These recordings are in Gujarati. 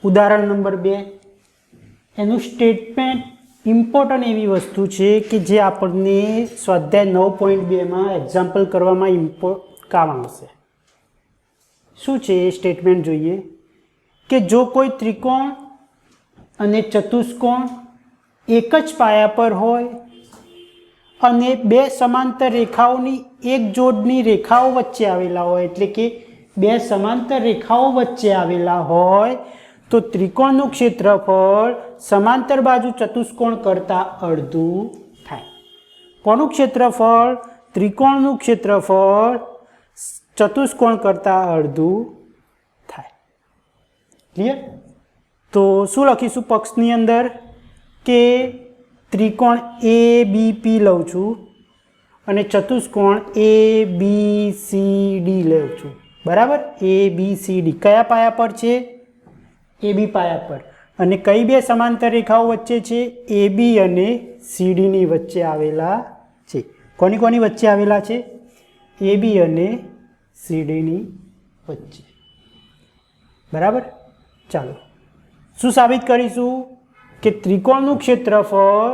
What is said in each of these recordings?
ઉદાહરણ નંબર 2 એનું સ્ટેટમેન્ટ ઇમ્પોર્ટન્ટ એવી વસ્તુ છે કે જે આપણને સ્વાધ્યાય 9.2 એક્ઝામ્પલ કરવામાં કામ આવશે. શું છે એ સ્ટેટમેન્ટ જોઈએ કે જો કોઈ ત્રિકોણ અને ચતુષ્કોણ એક જ પાયા પર હોય અને બે સમાંતર રેખાઓની એક જોડની રેખાઓ વચ્ચે આવેલા હોય, એટલે કે બે સમાંતર રેખાઓ વચ્ચે આવેલા હોય તો ત્રિકોણનું ક્ષેત્રફળ સમાંતર બાજુ ચતુષ્કોણ કરતાં અડધું થાય. કોનું ક્ષેત્રફળ? ત્રિકોણનું ક્ષેત્રફળ ચતુષ્કોણ કરતાં અડધું થાય. ક્લિયર? તો શું લખીશું પક્ષની અંદર કે ત્રિકોણ ABP લઉં છું અને ચતુષ્કોણ ABCD લઉં છું. બરાબર? ABCD કયા પાયા પર છે? AB પાયા પર. અને કઈ બે સમાંતર રેખાઓ વચ્ચે છે? AB અને CD ની વચ્ચે આવેલા છે. કોની કોની વચ્ચે આવેલા છે? AB અને CD ની વચ્ચે. બરાબર? ચાલો શું સાબિત કરીશું કે ત્રિકોણનું ક્ષેત્રફળ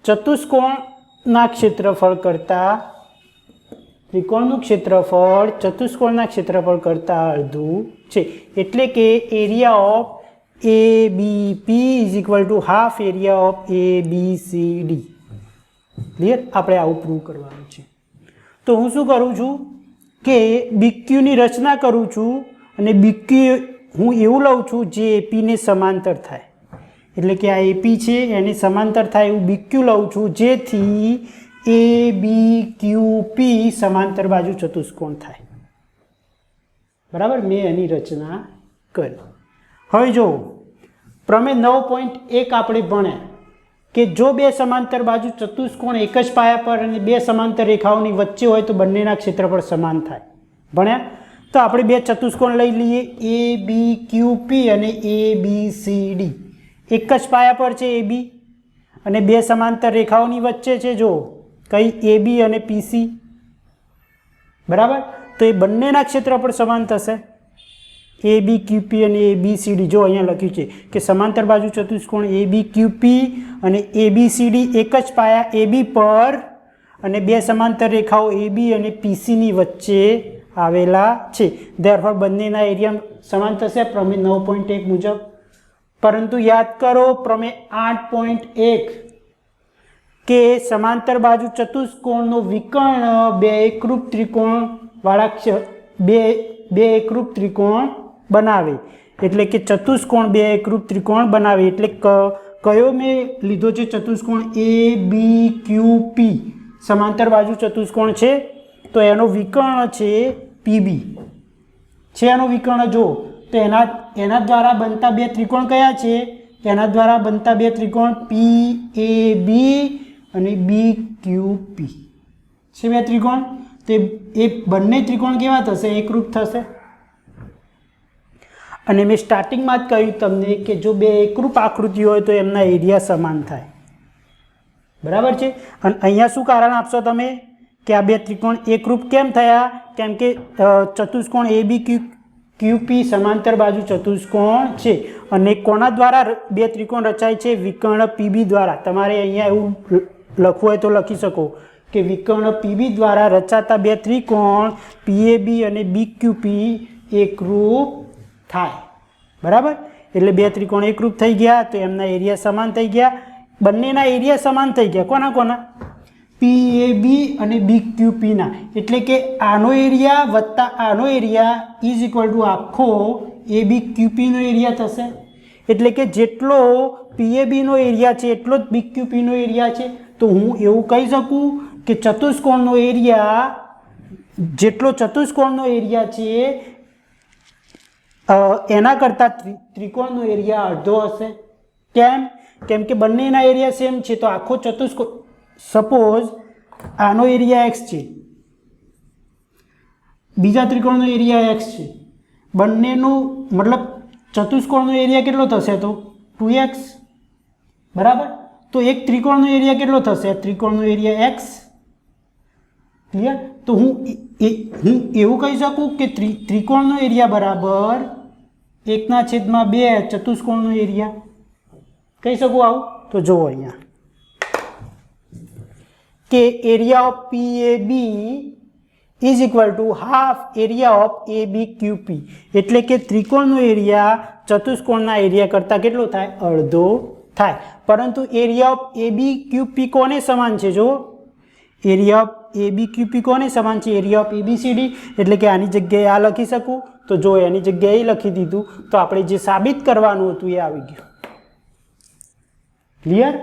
ચતુષ્કોણના ક્ષેત્રફળ કરતાં ચતુષ્કોણના ક્ષેત્રફળ કરતાં અડધું છે. એટલે કે area of ABP is equal to half area of ABCD. Clear? આપણે આવું પ્રૂવ કરવાનું છે. તો હું શું કરું છું કે BQની રચના કરું છું અને BQ હું એવું લઉં છું જે APને સમાંતર થાય. એટલે કે આ AP છે એને સમાંતર થાય એવું BQ લઉં છું, જેથી ABQP સમાંતર બાજુ ચતુષ્કોણ થાય. બરાબર? મેં એની રચના કરી. હવે જો પ્રમેય 9.1 આપણે ભણ્યા કે જો બે સમાંતર બાજુ ચતુષ્કોણ એક જ પાયા પર અને બે સમાંતર રેખાઓની વચ્ચે હોય તો બંનેના ક્ષેત્રફળ સમાન થાય. ભણ્યા? તો આપણે બે ચતુષ્કોણ લઈ લઈએ ABQP અને ABCD. એક જ પાયા પર છે AB અને બે સમાંતર રેખાઓની વચ્ચે છે જો કઈ AB અને PC. બરાબર? તો એ બંનેના ક્ષેત્રફળ સમાન થશે. ABQP અને ABCD જો અહીંયા લખ્યું છે કે સમાંતર બાજુ ચતુષ્કોણ ABQP અને ABCD એક જ પાયા AB પર અને બે સમાંતર રેખાઓ AB અને PC ની વચ્ચે આવેલા છે. ધેરફોર બંનેના એરિયા સમાન થશે પ્રમેય 9.1 મુજબ. પરંતુ યાદ કરો પ્રમેય 8.1 કે સમાંતર બાજુ ચતુષ્કોણનો વિકર્ણ બે એકરૂપ ત્રિકોણ વાળા બે એકરૂપ ત્રિકોણ બનાવે. એટલે કે ચતુષ્કોણ બે એકરૂપ ત્રિકોણ બનાવે. એટલે કયો મેં લીધો છે ચતુષ્કોણ ABQP સમાંતર બાજુ ચતુષ્કોણ છે તો એનો વિકર્ણ છે PB છે. એનો વિકર્ણ જો તો એના દ્વારા બનતા બે ત્રિકોણ કયા છે? એના દ્વારા બનતા બે ત્રિકોણ PAB અને BQP છે. બે ત્રિકોણ તે એ બંને ત્રિકોણ કેવા થશે? એકરૂપ થશે. અને મેં સ્ટાર્ટિંગમાં જ કહ્યું તમને કે જો બે એકરૂપ આકૃતિ હોય તો એમના એરિયા સમાન થાય. બરાબર છે? અને અહીંયા શું કારણ આપશો તમે કે આ બે ત્રિકોણ એકરૂપ કેમ થયા? કેમ કે ચતુષ્કોણ ABQP સમાંતર બાજુ ચતુષ્કોણ છે અને કોના દ્વારા બે ત્રિકોણ રચાય છે? વિકર્ણ PB દ્વારા. તમારે અહીંયા એવું લખવું હોય તો લખી શકો કે વિકર્ણ PB દ્વારા રચાતા બે ત્રિકોણ PAB અને BQP એકરૂપ થાય. બરાબર? એટલે બે ત્રિકોણ એકરૂપ થઈ ગયા તો એમના એરિયા સમાન થઈ ગયા. બંનેના એરિયા સમાન થઈ ગયા. કોના કોના? PAB અને BQP ના. એટલે કે આનો એરિયા વત્તા આનો એરિયા ઇઝ ઇક્વલ ટુ આખો ABQP નો એરિયા થશે. એટલે કે જેટલો PAB નો એરિયા છે એટલો જ BQP નો એરિયા છે. તો હું એવું કહી શકું કે ચતુષ્કોણનો એરિયા જેટલો ચતુષ્કોણનો એરિયા છે એના કરતાં ત્રિકોણનો એરિયા અડધો હશે. કેમ? કેમ કે બંનેના એરિયા સેમ છે. તો આખો ચતુષ્કોણ સપોઝ આનો એરિયા x છે, બીજા ત્રિકોણનો એરિયા x છે, બંનેનું મતલબ ચતુષ્કોણનો એરિયા કેટલો થશે? તો 2x. બરાબર? તો એક ત્રિકોણનો એરિયા કેટલો થશે? ત્રિકોણનો એરિયા x. ક્લિયર? તો હું એવું કહી શકું કે ત્રિકોણનો એરિયા બરાબર 1/2 ચતુષ્કોણનો એરિયા કહી શકું આવું? તો જુઓ અહીંયા કે area of PAB is equal to half area of ABQP, એટલે કે ત્રિકોણનો એરિયા ચતુષ્કોણના એરિયા કરતાં કેટલો થાય? અડધો થાય. પરંતુ એરિયા ઓફ ABQP કોને સમાન છે? જો એરિયા ઓફ ABQP કોને સમાન છે? એરિયા ઓફ ABCD, એટલે કે આની જગ્યાએ આ લખી શકું. તો જો એની જગ્યાએ લખી દીધું તો આપણે જે સાબિત કરવાનું હતું એ આવી ગયું. ક્લિયર?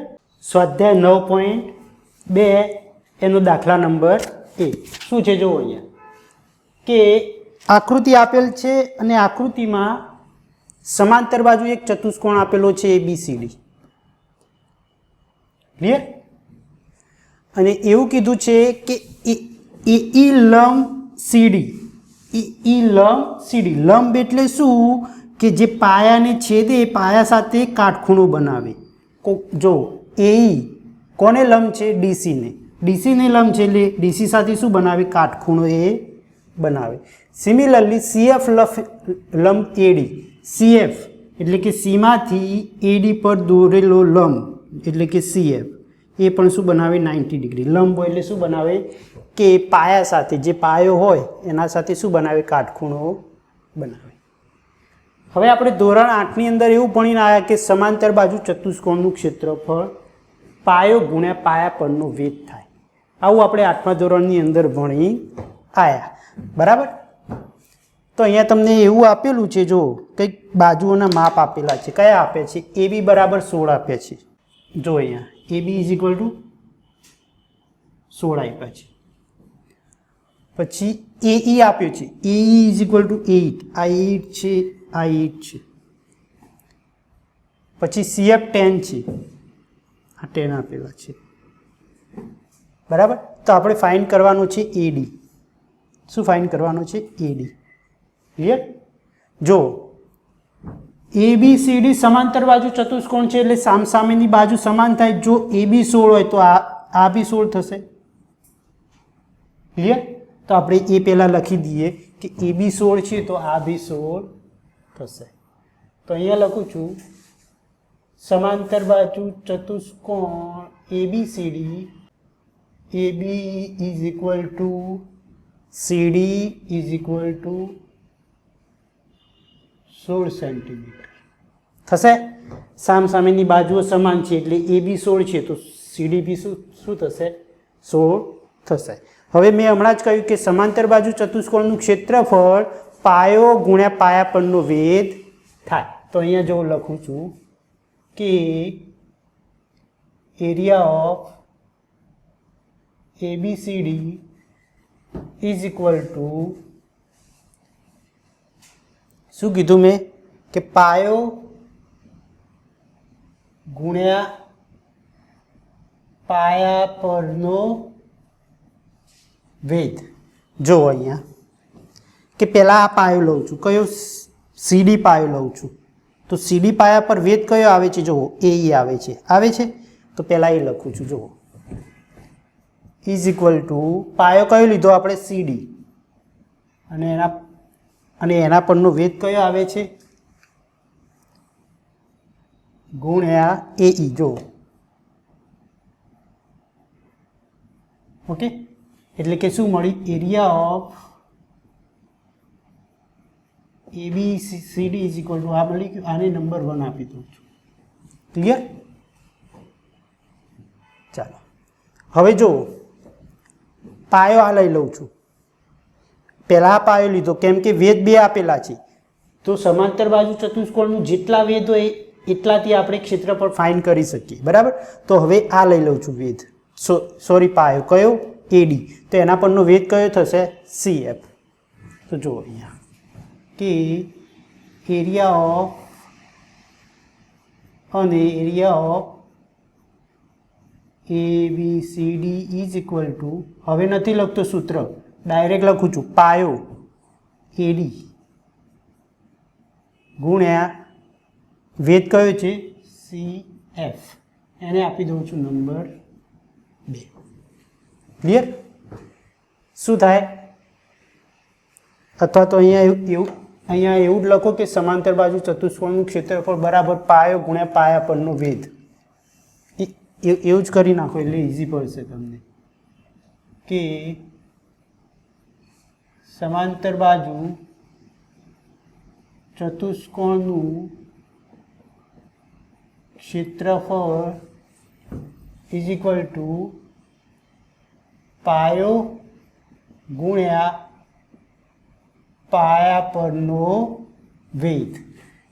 સ્વાધ્યાય 9.2 એનો દાખલા નંબર 1 શું છે? જુઓ અહીંયા કે આકૃતિ આપેલ છે અને આકૃતિમાં સમાંતર બાજુ એક ચતુષ્કોણ આપેલો છે ABCD. ક્લિયર? અને એવું કીધું છે કે AE લંબ CD. AE લંબ CD. લંબ એટલે શું? કે જે પાયાને છેદે એ પાયા સાથે કાટખૂણો બનાવે. જો AE કોને લંબ છે? DC ને. DC ને લંબ છે એટલે DC સાથે શું બનાવે? કાટખૂણો એ બનાવે. સિમિલરલી CF લંબ AD. CF એટલે કે C માંથી AD પર દોરેલો લંબ એટલે કે CF એ પણ શું બનાવે? 90 ડિગ્રી. લંબ એટલે શું બનાવે? કે પાયા સાથે, જે પાયો હોય એના સાથે શું બનાવે? કાટખૂણો બનાવે. હવે આપણે ધોરણ 8ની અંદર એવું ભણીને આવ્યા કે સમાંતર બાજુ ચતુષ્કોણનું ક્ષેત્રફળ પાયો ગુણ્યા પાયા પરનો વેધ થાય. આવું આપણે 8મા ધોરણની અંદર ભણી આવ્યા. બરાબર? તો અહીંયા તમને એવું આપેલું છે, જો કંઈક બાજુઓના માપ આપેલા છે. કયા આપે છે? AB બરાબર 16 આપે છે. જો અહીંયા AB ઇઝ ઇક્વલ ટુ 16 આપ્યા છે. પછી AE આપ્યું છે. AE is equal to 8. આ 8 છે, આ 8 છે. પછી CF 10 છે, આ 10 આપેલા છે. બરાબર? તો આપણે ફાઇન્ડ કરવાનું છે AD. શું ફાઇન્ડ કરવાનું છે? AD. ક્લિયર? જો ABCD સમાંતર બાજુ ચતુષ્કોણ છે એટલે સામસામેની બાજુ સમાન થાય. જો AB 16 હોય તો આ બી 16 થશે. ક્લિયર? તો આપણે એ પહેલાં લખી દઈએ કે AB 16 છે તો આ બી 16 થશે. તો અહીંયા લખું છું સમાંતર બાજુ ચતુષ્કોણ ABCD. AB is equal to CD is equal to 16 centimetre થશે. સામસામેની બાજુઓ સમાન છે એટલે AB 16 છે તો CD બી શું થશે? 16 થશે. હવે મેં હમણાં જ કહ્યું કે સમાંતર બાજુ ચતુષ્કોણનું ક્ષેત્રફળ પાયો ગુણ્યા પાયા પરનો વેધ થાય. તો અહીંયા જો લખું છું કે area of ABCD is equal to શું કીધું મેં? કે પાયો ગુણ્યા પાયા પરનો વેધ. જો અહીંયા કે પહેલાં આ પાયો લઉં છું. કયો? CD પાયો લઉં છું. તો CD પાયા પર વેધ કયો આવે છે? જુઓ AE આવે છે. આવે છે? તો પહેલાં એ લખું છું. જુઓ ઇઝ ઇક્વલ ટુ પાયો કયો લીધો આપણે? CD. અને એના પરનો વેધ કયો આવે છે? ગુણ્યા AE. જો ઓકે, એટલે કે શું મળી? Area of ABCD is equal to આ મળી ગયું. આને નંબર 1 આપી દઉં છું. ક્લિયર? ચાલો હવે જો પાયો આ લઈ લઉં છું. પહેલાં આ પાયો લીધો કેમ કે વેધ 2 આપેલા છે. તો સમાંતર બાજુ ચતુષ્કોણનું જેટલા વેધ હોય એટલાથી આપણે ક્ષેત્રફળ ફાઇન્ડ કરી શકીએ. બરાબર? તો હવે આ લઈ લઉં છું વેધ. પાયો કયો? AD. તો એના પરનો વેધ કયો થશે? CF. તો જુઓ અહીંયા કે એરિયા ઓફ અને area of ABCD is equal to, હવે નથી લખતો સૂત્ર, ડાયરેક્ટ લખું છું પાયો AD ગુણ્યા વેધ કયો છે? CF. એને આપી દઉં છું નંબર 2. ક્લિયર? શું થાય? અથવા તો અહીંયા અહીંયા એવું જ લખો કે સમાંતર બાજુ ચતુષ્કોણનું ક્ષેત્રફળ બરાબર પાયો ગુણ્યા પાયા પરનો વેધ. એવું જ કરી નાખો એટલે ઇઝી પડશે તમને કે સમાંતર બાજુ ચતુષ્કોણનું ક્ષેત્રફળ ઇઝ ઇક્વલ ટુ પાયો ગુણ્યા પાયા પરનો વેધ.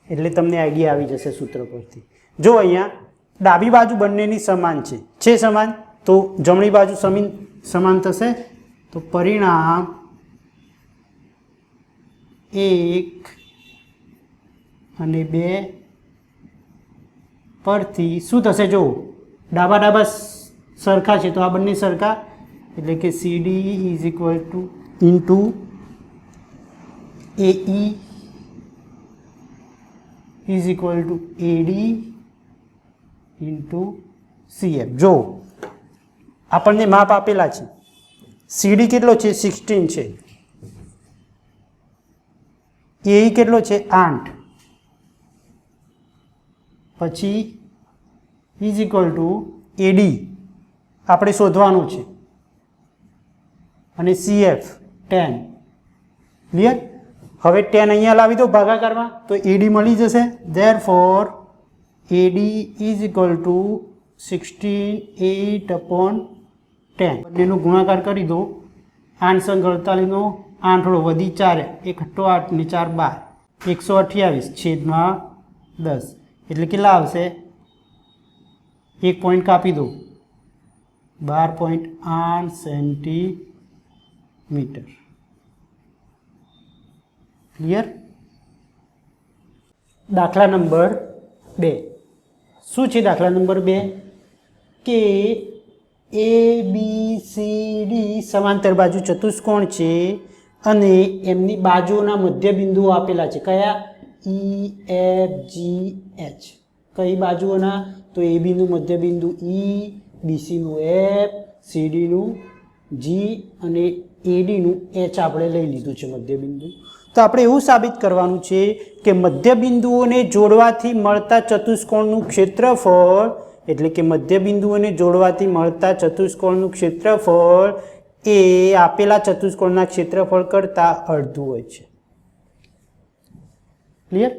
એટલે તમને આઈડિયા આવી જશે સૂત્ર પરથી. જો અહીંયા ડાબી બાજુ બંનેની સમાન છે સમાન, તો જમણી બાજુ સમાન થશે. તો પરિણામ 1 અને 2 પરથી શું થશે? જો ડાબા સરખા છે તો આ બંને સરખા, એટલે કે CD is equal to into AE is equal to AD into CF. જો આપણને માપ આપેલા છે, CD કેટલો છે? 16 છે. AE કેટલો છે? 8. પછી ઇઝ ઇક્વલ ટુ AD આપણે શોધવાનું છે, અને CF 10. ક્લિયર? હવે 10 અહીંયા લાવી દો ભાગાકારમાં, તો AD મળી જશે. Therefore AD is equal to 16/8/10. બંનેનો ગુણાકાર કરી દો. 8 સંગ 48નો 8 વધી 4, 1 8 8 ને 4 12, 128/10. એટલે કેટલા આવશે? 1 પોઈન્ટ કાપી દો, 12.8 સેન્ટીમીટર. ક્લિયર? દાખલા નંબર 2. શું છે દાખલા નંબર 2? કે ABCD સમાંતર બાજુ ચતુષ્કોણ છે અને એમની બાજુઓના મધ્ય બિંદુઓ આપેલા છે. કયા? EFGH. કઈ બાજુઓના? તો AB નું મધ્ય બિંદુ E, BC નું F, CD નું G અને AD નું H આપણે લઈ લીધું છે મધ્ય બિંદુ. તો આપણે એવું સાબિત કરવાનું છે કે મધ્ય બિંદુઓને જોડવાથી મળતા ચતુષ્કોણનું ક્ષેત્રફળ, એટલે કે મધ્ય બિંદુઓને જોડવાથી મળતા ચતુષ્કોણનું ક્ષેત્રફળ એ આપેલા ચતુષ્કોણના ક્ષેત્રફળ કરતાં અડધું હોય છે. ક્લિયર?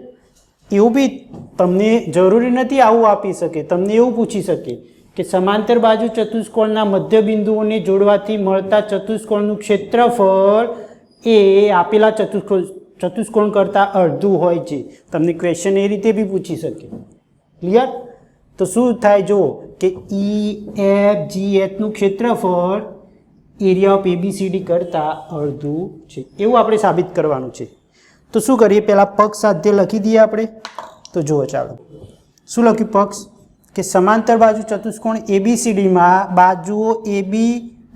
એવું બી તમને જરૂરી નથી આવું આપી શકે, તમને એવું પૂછી શકે કે સમાંતર બાજુ ચતુષ્કોણના મધ્ય બિંદુઓને જોડવાથી મળતા ચતુષ્કોણનું ક્ષેત્રફળ એ આપેલા ચતુષ્કોણ કરતાં અડધું હોય છે. તમને ક્વેશ્ચન એ રીતે બી પૂછી શકે. ક્લિયર? તો શું થાય? જો કે EFGH નું ક્ષેત્રફળ એરિયા ઓફ ABCD કરતાં અડધું છે, એવું આપણે સાબિત કરવાનું છે. તો શું કરીએ? પહેલાં પક્ષ સાધ્ય લખી દઈએ આપણે. તો જુઓ, ચાલો શું લખ્યું? પક્ષ કે સમાંતર બાજુ ચતુષ્કોણ ABCDમાં બાજુઓ AB,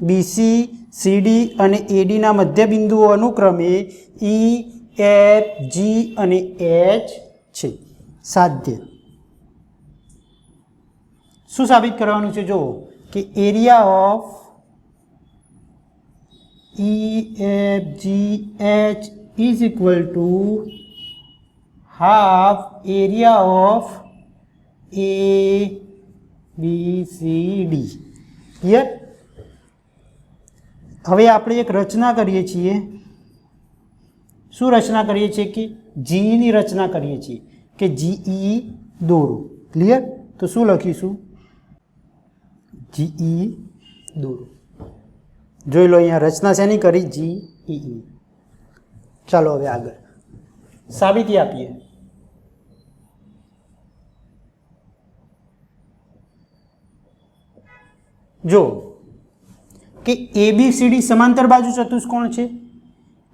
BC, CD અને AD ના મધ્ય બિંદુઓ અનુક્રમે E, F, G અને H છે. સાધ્ય શું સાબિત કરવાનું છે? જો કે area of EFGH is equal to half area of ABCD. Clear? હવે આપણે એક રચના કરીએ છીએ. શું રચના કરીએ છીએ? કે G ની રચના કરીએ છીએ કે GE દોરો. ક્લિયર? તો શું લખીશું? GE દોરો. જોઈ લો અહીંયા રચના શેની કરી? GE. ચાલો હવે આગળ સાબિતી આપીએ. જો કે ABCD સમાંતર બાજુ ચતુષ્કોણ છે,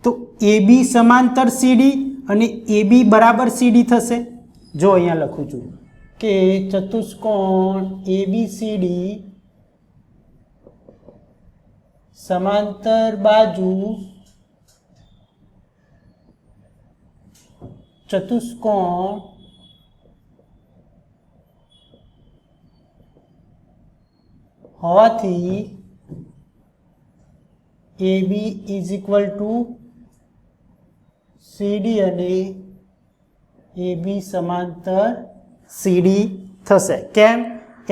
તો AB સમાંતર CD અને AB બરાબર CD થશે. જો અહીંયા લખું છું કે ચતુષ્કોણ ABCD સમાંતર બાજુ ચતુષ્કોણ હોવાથી AB ઇઝ ઇક્વલ ટુ સીડી અને એબી સમાંતર સીડી થશે. કેમ?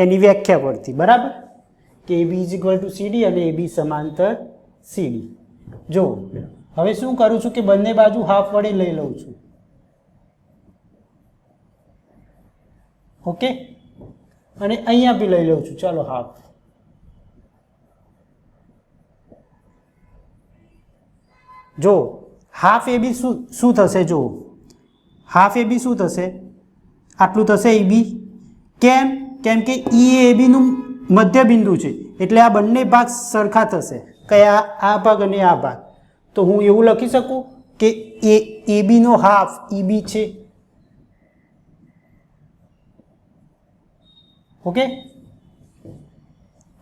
એની વ્યાખ્યા પરથી. બરાબર, કે એબી ઇઝ ઇક્વલ ટુ સીડી અને એબી સમાંતર સીડી. જો હવે શું કરું છું કે બંને બાજુ હાફ વડે લઈ લઉં છું. ઓકે, અને અહીંયા બી લઈ લઉં છું. ચાલો હાફ. જો હાફ એ બી શું થશે? જો હાફ એ બી શું થશે? આટલું થશે એ બી. કેમ? કેમ કે ઈ એ બીનું મધ્ય બિંદુ છે એટલે આ બંને ભાગ સરખા થશે. કયા? આ ભાગ અને આ ભાગ. તો હું એવું લખી શકું કે એ બીનો હાફ ઈ બી છે. ઓકે,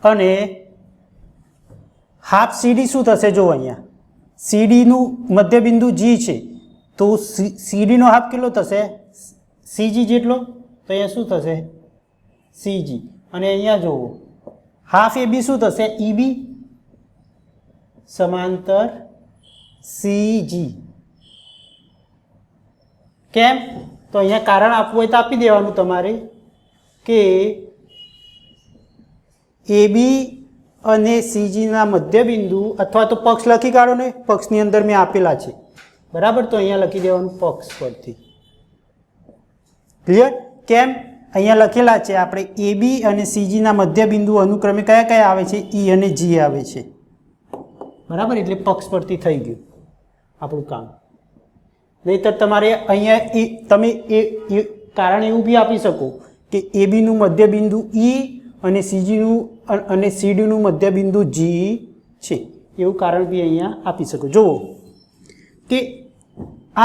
અને હાફ સીડી શું થશે? જો અહીંયા સીડીનું મધ્ય બિંદુ જી છે તો સીડીનો હાફ કેટલો થશે? સીજી જેટલો. તો અહીંયા શું થશે? સીજી. અને અહીંયા જુઓ હાફ એ બી શું થશે? ઈ બી સમાંતર સીજી. કેમ? તો અહીંયા કારણ આપવું હોય તો આપી દેવાનું તમારે કે એ બી અને સીજીના મધ્ય બિંદુ, અથવા તો પક્ષ લખી કાઢો ને, પક્ષની અંદર મેં આપેલા છે. બરાબર, તો અહીંયા લખી દેવાનું પક્ષ પરથી. ક્લિયર? કેમ? અહીંયા લખેલા છે આપણે એ બી અને સીજીના મધ્ય બિંદુ અનુક્રમે કયા કયા આવે છે? ઈ અને જી આવે છે. બરાબર, એટલે પક્ષ પરથી થઈ ગયું આપણું કામ. નહીંતર તમારે અહીંયા તમે એ કારણ એવું બી આપી શકો કે એ બીનું મધ્ય બિંદુ ઈ અને સીડીનું મધ્ય બિંદુ જી છે. એવું કારણ બી અહીંયા આપી શકો. જુઓ કે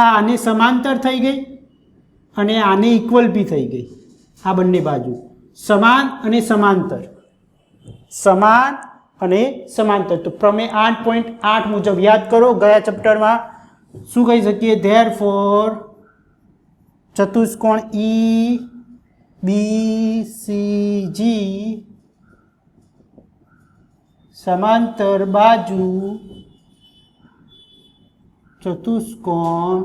આને સમાંતર થઈ ગઈ અને આને ઇક્વલ બી થઈ ગઈ. આ બંને બાજુ સમાન અને સમાંતર, સમાન અને સમાંતર. તો પ્રમેય 8.8 મુજબ યાદ કરો, ગયા ચેપ્ટરમાં શું કહી શકીએ? ધેરફોર ચતુષ્કોણ ઈ બી સી જી સમાંતર બાજુ ચતુષ્કોણ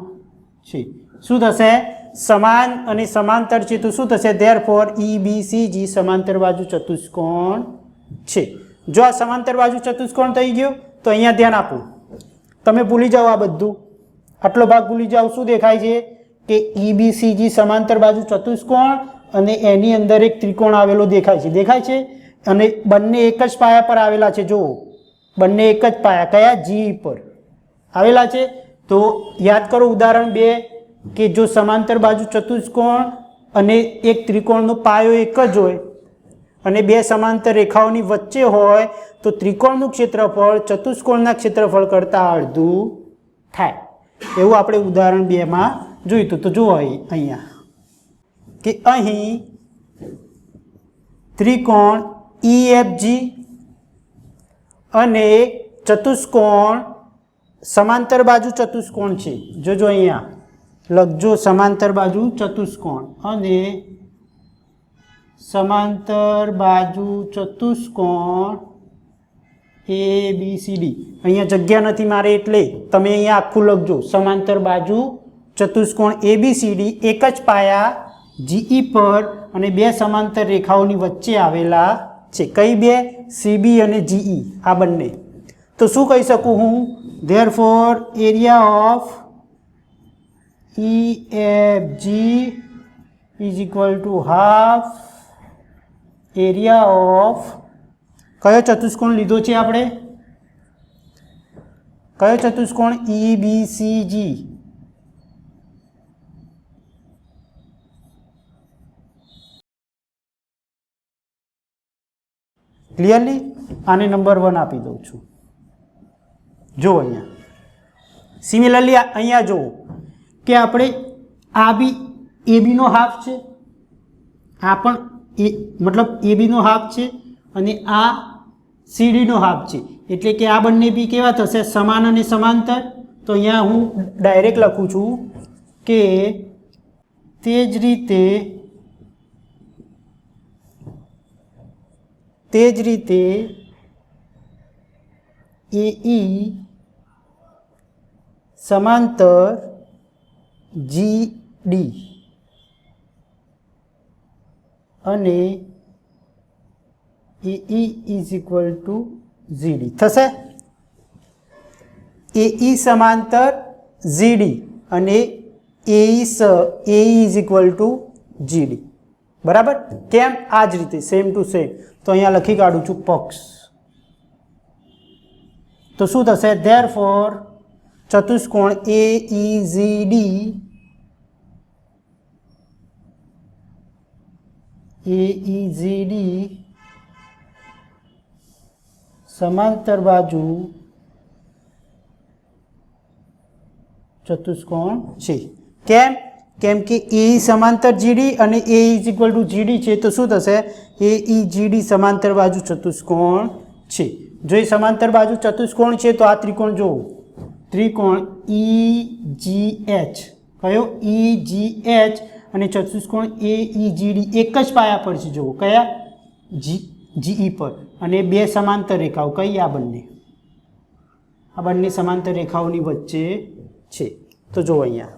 છે. શું થશે? સમાન અને સમાંતર છે તો શું થશે? ધેરફોર ઈ બી સી જી સમાંતર બાજુ ચતુષ્કોણ છે. જો આ સમાંતર બાજુ ચતુષ્કોણ થઈ ગયો તો અહીંયા ધ્યાન આપો. તમે ભૂલી જાઓ આ બધું, આટલો ભાગ ભૂલી જાઓ. શું દેખાય છે? કે ઈ બી સી જી સમાંતર બાજુ ચતુષ્કોણ અને એની અંદર એક ત્રિકોણ આવેલો દેખાય છે. દેખાય છે? અને બંને એક જ પાયા પર આવેલા છે. જુઓ, બંને એક જ પાયા. કયા? જી પર આવેલા છે. તો યાદ કરો ઉદાહરણ 2 કે જો સમાંતર બાજુ ચતુષ્કોણ અને એક ત્રિકોણનો પાયો એક જ હોય અને બે સમાંતર રેખાઓની વચ્ચે હોય તો ત્રિકોણનું ક્ષેત્રફળ ચતુષ્કોણના ક્ષેત્રફળ કરતાં અડધું થાય. એવું આપણે ઉદાહરણ 2 માં જોયું. તો જુઓ અહીંયા કે અહીં ત્રિકોણ EFG અને ચતુષ્કોણ સમાંતર બાજુ ચતુષ્કોણ છે. જોજો અહીંયા લખજો, સમાંતર બાજુ ચતુષ્કોણ અને સમાંતર બાજુ ચતુષ્કોણ ABCD. અહીંયા જગ્યા નથી મારે એટલે તમે અહીંયા આખું લખજો. સમાંતર બાજુ ચતુષ્કોણ ABCD એક જ પાયા GE પર અને બે સમાંતર રેખાઓની વચ્ચે આવેલા છે. કઈ બે? CB અને GE, આ બંને. તો શું કહી શકું હું? Therefore area of EFG is equal to half area of કયો ચતુષ્કોણ લીધો છે આપણે? કયો ચતુષ્કોણ? EBCG. ક્લિયરલી? આને નંબર 1 આપી દઉં છું. જો અહીંયા સિમિલરલી અહીંયા જુઓ કે આપણે આ બી એબીનો હાફ છે, આ પણ મતલબ એબીનો હાફ છે અને આ સીડીનો હાફ છે. એટલે કે આ બંને બી કેવા થશે? સમાન અને સમાંતર. તો અહીંયા હું ડાયરેક્ટ લખું છું કે તે જ રીતે AE સમાંતર GD અને AE is equal to GD થશે. AE સમાંતર GD અને AE is equal to GD. બરાબર. કેમ? આ જ રીતે સેમ ટુ સેમ. તો અહીંયા લખી કાઢું છું પક્ષ. તો શું થશે? ધેરફોર ચતુષ્કોણ AEGD સમાંતર બાજુ ચતુષ્કોણ છે. કેમ? કેમ કે AE સમાંતર GD અને A is equal to GD છે. તો શું થશે? AEGD સમાંતર બાજુ ચતુષ્કોણ છે. જો એ સમાંતર બાજુ ચતુષ્કોણ છે તો આ ત્રિકોણ જુઓ, ત્રિકોણ EGH, કયો? EGH અને ચતુષ્કોણ AEGD એક જ પાયા પર છે. જુઓ કયા? GE પર. અને બે સમાંતર રેખાઓ કઈ? આ બંને સમાંતર રેખાઓની વચ્ચે છે. તો જુઓ અહીંયા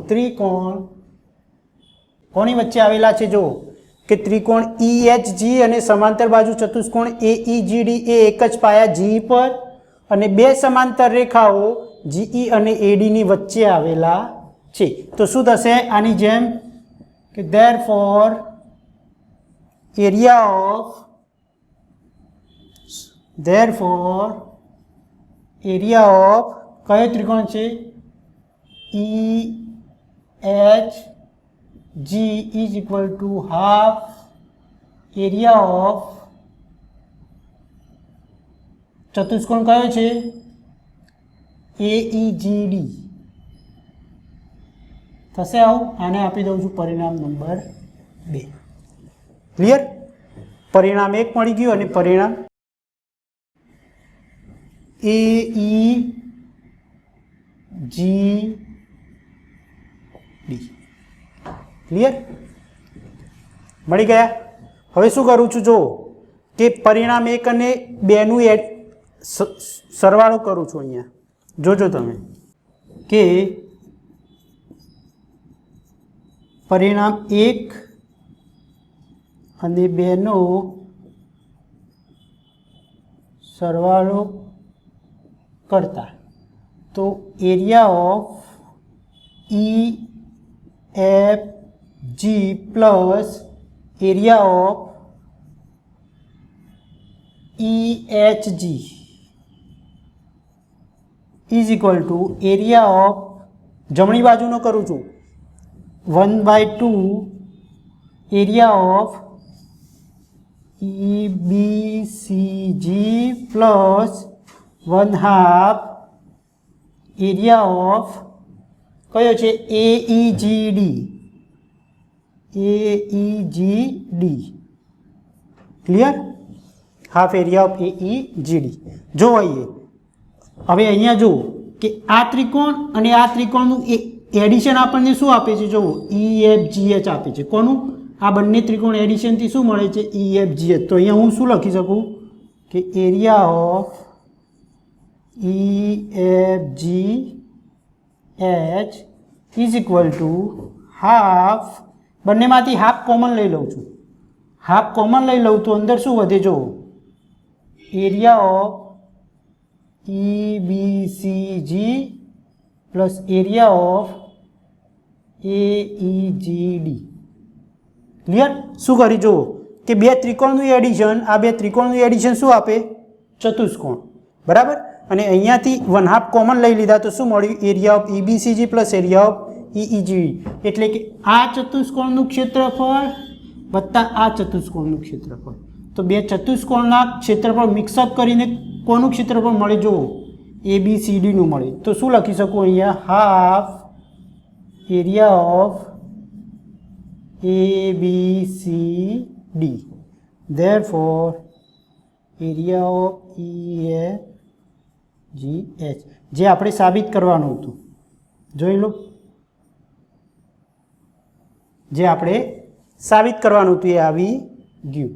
ત્રિકોણ કોની વચ્ચે આવેલા છે? જો કે ત્રિકોણ EHG અને સમાંતર બાજુ ચતુષ્કોણ AEGD એ એક જ પાયા GE પર અને બે સમાંતર રેખાઓ GE અને AD ની વચ્ચે આવેલા છે. તો શું થશે? આની જેમ કે therefore area of કયો ત્રિકોણ છે? EHG is equal to half area of ચતુષ્કોણ કયો છે? AEGD થશે. આવું આને આપી દઉં છું પરિણામ નંબર 2. ક્લિયર? પરિણામ 1 મળી ગયું અને પરિણામ AEGD. ક્લિયર? મળી ગયા. હવે શું કરું છું? જો કે પરિણામ 1 અને 2 નું સરવાળો કરું છું. અહીંયા જોજો તમે કે પરિણામ 1 અને 2 નો સરવાળો કરતા તો area of EFG plus area of EHG is equal to area of, જમણી બાજુનો કરું છું, 1/2 area of EBCG plus 1/2 area of કયો છે? AEGD. Clear? Half area of AEGD. જો હવે અહીંયા જુઓ કે આ ત્રિકોણ અને આ ત્રિકોણનું એડિશન આપણને શું આપે છે? જુઓ EFGH આપે છે. કોનું? આ બંને ત્રિકોણ એડિશનથી શું મળે છે? EFGH. તો અહીંયા હું શું લખી શકું કે area of EFGH is equal to half, બંનેમાંથી હાફ કોમન લઈ લઉં છું. હાફ કોમન લઈ લઉં તો અંદર શું વધે? જો area of EBCG plus area of AEGD. Clear? શું કરી? જુઓ કે બે ત્રિકોણનું એડિશન, આ બે ત્રિકોણનું એડિશન શું આપે? ચતુષ્કોણ. બરાબર. અને અહીંયાથી 1/2 કોમન લઈ લીધા તો શું મળ્યું? Area of EBCG plus area of EEGD. એટલે કે આ ચતુષ્કોણનું ક્ષેત્રફળ વત્તા આ ચતુષ્કોણનું ક્ષેત્રફળ. તો બે ચતુષ્કોણના ક્ષેત્રફળ મિક્સઅપ કરીને કોનું ક્ષેત્રફળ મળે? જુઓ ABCD નું મળે. તો શું લખી શકું અહીંયા? Half area of ABCD. therefore area of EFGH જે આપણે સાબિત કરવાનું હતું, જોઈ લો, જે આપણે સાબિત કરવાનું હતું એ આવી ગયું.